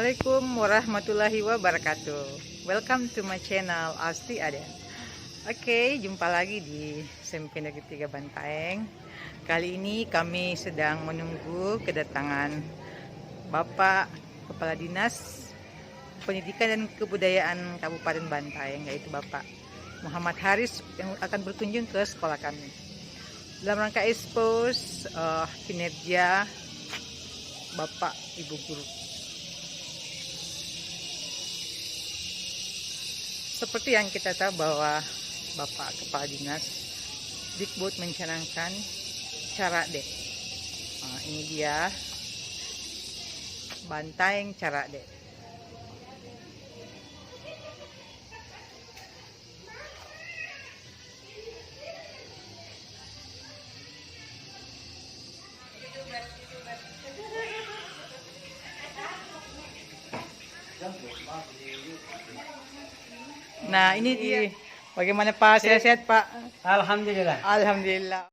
Assalamualaikum warahmatullahi wabarakatuh. Welcome to my channel Asti Aden. Oke, jumpa lagi di SMP Negeri 3 Bantaeng. Kali ini kami sedang menunggu kedatangan Bapak Kepala Dinas Pendidikan dan Kebudayaan Kabupaten Bantaeng, yaitu Bapak Muhammad Haris, yang akan berkunjung ke sekolah kami dalam rangka expose kinerja Bapak Ibu Guru. Seperti yang kita tahu bahwa Bapak Kepala Dinas Dikbud mencanangkan Carade. Ini dia Bantaeng Carade. Nah, ini dia. Bagaimana Pak? Sehat-sehat Pak? Alhamdulillah. Alhamdulillah.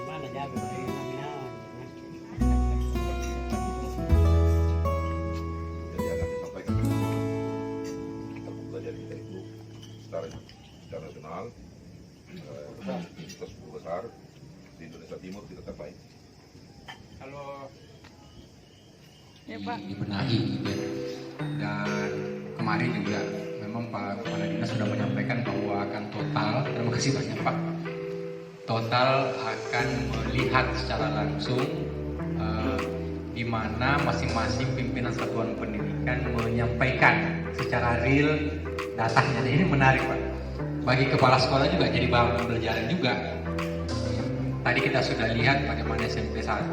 Mana jabe bari naminawan. Jadi akan disampaikan kita belajar kita itu secara nasional, kita 10 besar di Indonesia Timur kita capai. Kalau Ya Pak. dibenahi gitu ya. Dan kemarin juga memang Pak Kepala Dinas sudah menyampaikan bahwa akan total, terima kasih banyak Pak, total akan melihat secara langsung di mana masing-masing pimpinan satuan pendidikan menyampaikan secara real datanya. Nah, ini menarik Pak, bagi kepala sekolah juga jadi bahan pembelajaran juga. Tadi kita sudah lihat bagaimana SMP 1,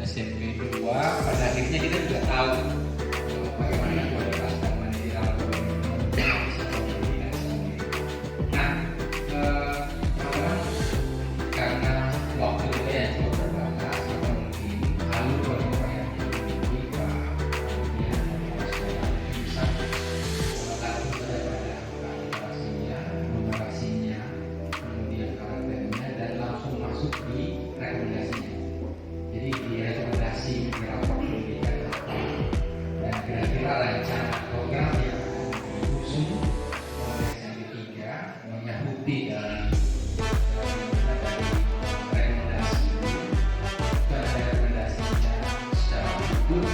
SMP 2, pada akhirnya kita juga tahu bagaimana kualitas dan mandiri dalam Nah, karena waktu itu yang cukup terbatas, mungkin alur penyampaian ini Pak bisa mengetahui daripada moderasinya, kemudian karakternya, dan langsung masuk di rekomendasinya. Jadi di rekomendasi berapa pendidikan apa dan kira-kira rencana program yang akan diusung oleh SMP 3 menyahuti dari rekomendasi itu. Ada rekomendasinya secara utuh.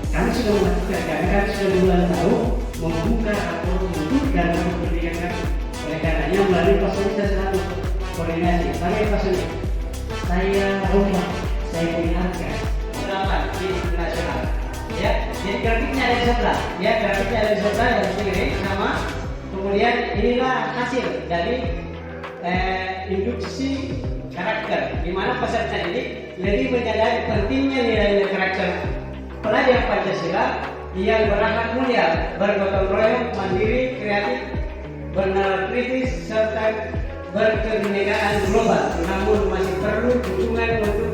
Kami sudah melakukan, karena kami sudah 2 tahun membuka atau membuka pendidikan. Oleh karenanya melalui fasilitas satu koordinasi. Kami fasilitas saya rumah, saya mengingatkan penerapan di nasional. Ya, di Jadi grafiknya ada di sebelah, ya grafiknya ada di sebelah yang sendiri sama. Kemudian inilah hasil dari induksi karakter, di mana peserta ini lebih menyadari pentingnya nilai karakter pelajar Pancasila yang berakhlak mulia, bergotong royong, mandiri, kreatif, bernalar kritis, serta berkebinekaan global. Namun masih perlu dukungan untuk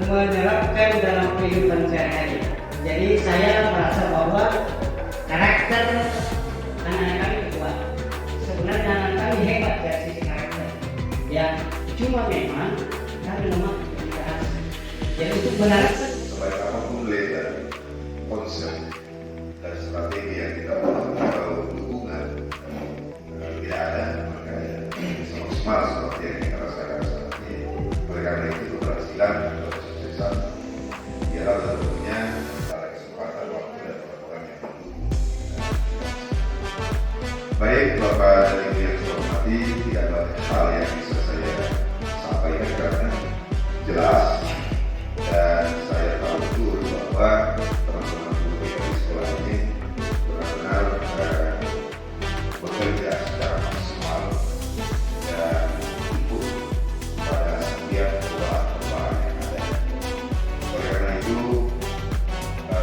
menerapkan dalam kehidupan sehari-hari. Jadi saya merasa bahwa karakter anak-anak kami kuat. Sebenarnya anak kami hebat dari sisi karakter. Ya, cuma memang kami lemah kebinekaan. Jadi untuk menerapkan Sebaik apapun dan konsep dan strategi yang kita buat kalau dukungan tidak ada, maka ya semaksimal seperti yang kita rasakan saat ini. Oleh karena itu keberhasilan atau kesuksesan ialah tentunya ada kesempatan waktu dan orang yang mendukung. Baik Bapak dan Ibu yang saya hormati, tidak banyak hal yang bisa saya sampaikan karena jelas. Dan saya tahu betul bahwa teman-teman guru yang di sekolah ini benar-benar bekerja secara maksimal dan ikut pada setiap perubahan yang ada. Oleh karena itu,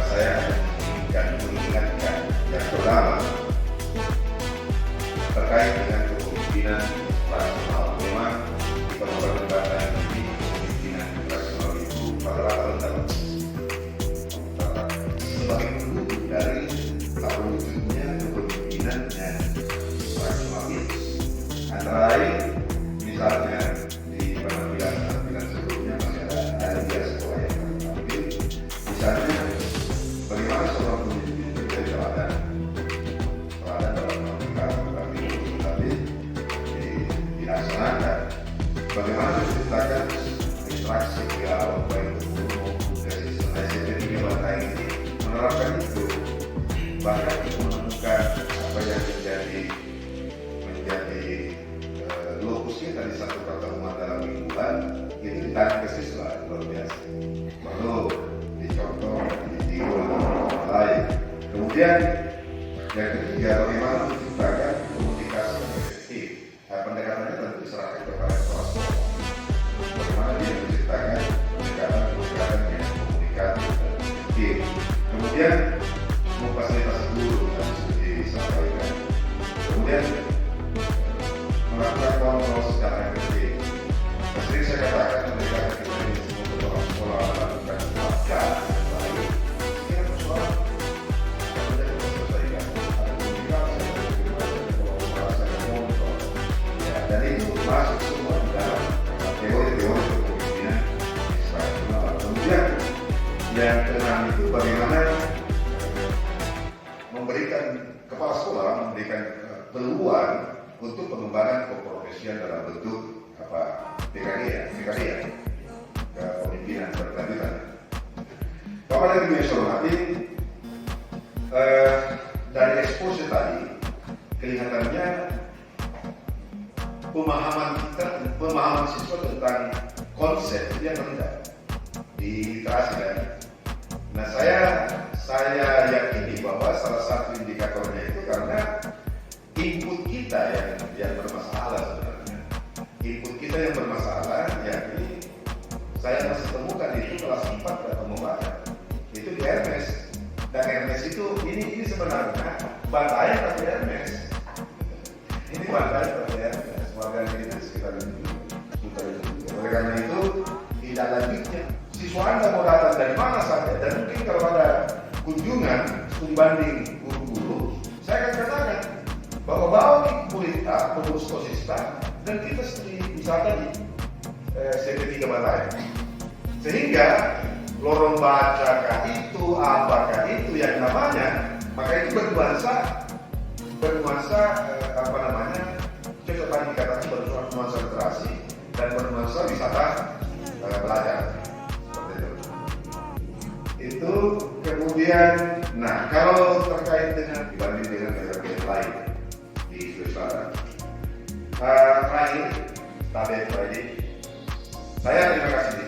saya ingin mengingatkan yang pertama terkait dengan kepemimpinan operasional. Memang di Kabupaten Banten ini kepemimpinan operasional itu sebagai pendukung dari terwujudnya kepemimpinan yang operasional itu. Antara lain, misalnya di penampilan sebelumnya masih ada dia sekolah yang tampil. Misalnya, bagaimana seorang pemimpin menjadi teladan dalam penampilan tapi dilaksanakan. Bagaimana menciptakan interaksi dialog baik guru dari SMP 3 Bantaeng ini menerapkan itu, bahkan menemukan apa yang menjadi lokus kita di satu pertemuan dalam mingguan itu ditanya ke siswa luar biasa, perlu dicontoh, ditiru dan lain. Kemudian yang ketiga, bagaimana menciptakan komunikasi yang efektif. Pendekatannya tentu diserahkan kepada kelas sekolah. Bagaimana dia menciptakan pendekatan yang komunikatif dan efektif. Kemudian memfasilitasi guru yang seperti disampaikan. Kemudian melakukan kontrol secara efektif. Seperti saya katakan, pendekatan kita di semua sekolah melakukan pelatihan yang baik. Sekian persoalan yang sudah kita selesaikan. Ada komunikasi, ada kontrol. Dan itu masuk semua di dalam teori-teori kepemimpinan operasional. Kemudian yang keenam itu bagaimana memberikan kepala sekolah memberikan peluang untuk pengembangan keprofesian dalam bentuk PKD, kepemimpinan berkelanjutan. Bapak dan Ibu yang saya hormati, dari expose tadi kelihatannya pemahaman siswa tentang konsep yang rendah di literasi tadi. Nah, saya yakini bahwa salah satu indikatornya itu karena input kita yang bermasalah sebenarnya. Input kita yang bermasalah, yakni saya masih temukan itu kelas 4 atau membaca. Itu di Hermes. Dan Hermes itu ini sebenarnya Bantaeng tapi Hermes. Ini Bantaeng tapi Hermes. Warga kita sekitar itu. Oleh karena itu tidak lanjutnya. Siswa Anda mau datang dari mana saja, dan mungkin kalau ada kunjungan pembanding guru-guru, saya akan katakan bahwa bawa kulita, pengurus kosista, dan kita misalkan di SMP 3 Bantaeng. Sehingga lorong bacakah itu, apakah itu yang namanya, maka itu bernuansa cocok tadi dikatakan bernuansa literasi dan bernuansa wisata belajar. Itu kemudian, nah kalau terkait dengan dibanding dengan daerah lain di Sulawesi Selatan, terakhir tabel tadi, saya terima kasih.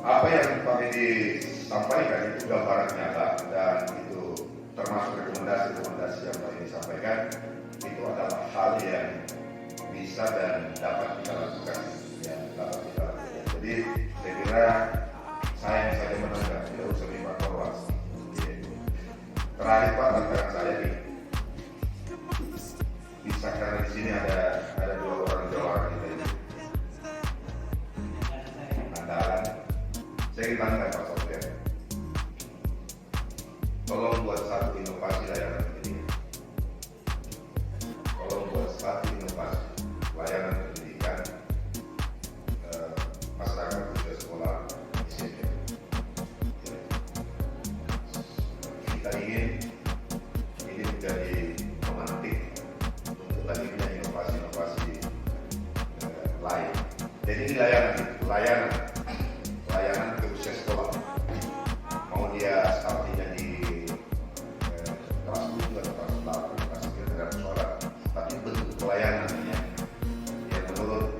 Apa yang Pak Edi disampaikan itu gambaran nyata dan itu termasuk rekomendasi-rekomendasi yang tadi disampaikan itu adalah hal yang bisa dan dapat kita lakukan, ya, dapat kita lakukan. Jadi saya kira saya saja menanggap, tidak usah dievaluasi. Terakhir Pak, tantangan saya ini bisa karena di sini ada 2 orang jawara kita ini. Andalan, saya ingin tanya Pak Sofian, tolong buat satu inovasi layanan pendidikan. Tolong buat satu inovasi layanan pendidikan masyarakat khususnya sekolah SMP. Kita ingin ini menjadi pemantik untuk tadinya inovasi-inovasi lain. Jadi ini layanan ke usia sekolah. Mau dia artinya di kelas 7 atau kelas 8, kelas 3 tidak bersoal, tapi bentuk pelayanan yang menurut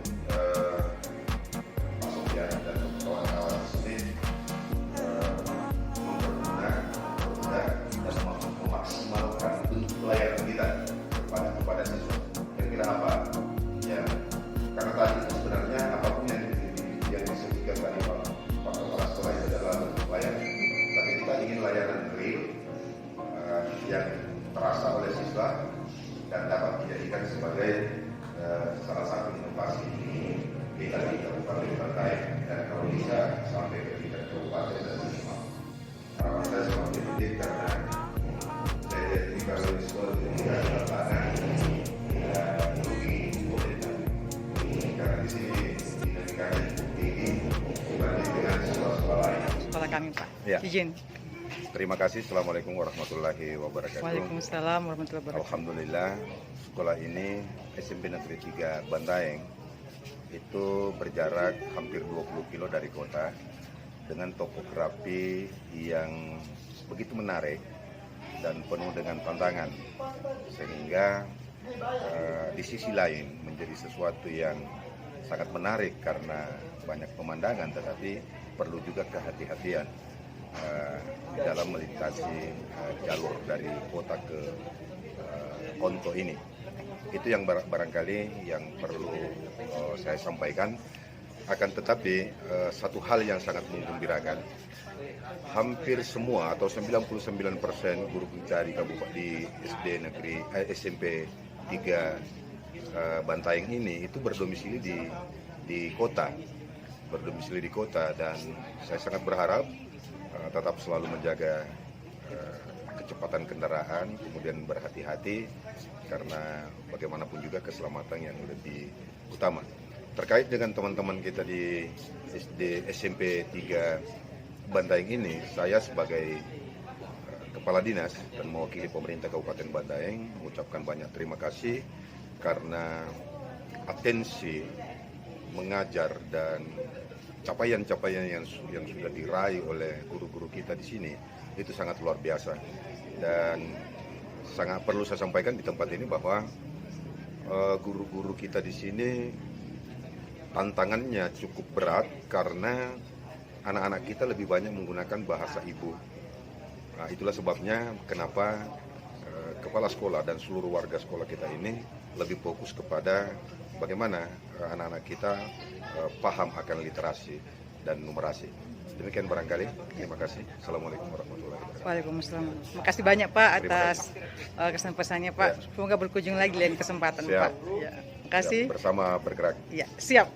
Pak Sofian dan kawan-kawan di sini mempermudah dan memaksimalkan bentuk pelayanan kita kepada siswa. Kira-kira apa? Ya, karena tadi sebenarnya apapun yang disebutkan tadi Pak Kepala Sekolah itu adalah bentuk pelayanan. Tapi kita ingin layanan real yang terasa oleh siswa dan dapat dijadikan sebagai salah satu inovasi kita di Kabupaten Bantaeng dan kalau bisa sampai ke tingkat kabupaten dan nasional. Harapan saya semakin penting karena saya lihat ini kalau di sekolah itu tidak ada tanah, tidak rugi pemerintah. Karena di sini dinamikanya cukup tinggi dibanding dengan sekolah-sekolah lain. Sekolah kami Pak. Ya. Izin. Terima kasih. Assalamualaikum warahmatullahi wabarakatuh. Waalaikumsalam warahmatullahi wabarakatuh. Alhamdulillah, sekolah ini SMP Negeri 3 Bantaeng itu berjarak hampir 20 kilo dari kota dengan topografi yang begitu menarik dan penuh dengan tantangan, sehingga di sisi lain menjadi sesuatu yang sangat menarik karena banyak pemandangan, tetapi perlu juga kehati-hatian dalam melintasi jalur dari kota ke Onto ini. Itu yang barangkali yang perlu saya sampaikan. Akan tetapi satu hal yang sangat menggembirakan, hampir semua atau 99% guru kita di SD negeri SMP 3 Bantaeng ini itu berdomisili di kota, dan saya sangat berharap tetap selalu menjaga kecepatan kendaraan, kemudian berhati-hati karena bagaimanapun juga keselamatan yang lebih utama. Terkait dengan teman-teman kita di SMP 3 Bantaeng ini, saya sebagai kepala dinas dan mewakili pemerintah Kabupaten Bantaeng mengucapkan banyak terima kasih karena atensi mengajar dan capaian-capaian yang sudah diraih oleh guru-guru kita di sini itu sangat luar biasa. Dan sangat perlu saya sampaikan di tempat ini bahwa guru-guru kita di sini tantangannya cukup berat karena anak-anak kita lebih banyak menggunakan bahasa ibu. Nah, itulah sebabnya kenapa kepala sekolah dan seluruh warga sekolah kita ini lebih fokus kepada bagaimana anak-anak kita paham akan literasi dan numerasi. Demikian barangkali. Terima kasih. Assalamualaikum warahmatullahi wabarakatuh. Waalaikumsalam. Makasih banyak Pak atas kesan-pesannya Pak. Semoga berkunjung lagi lain kesempatan Siap. Pak. Ya. Terima kasih. Bersama bergerak. Ya, siap.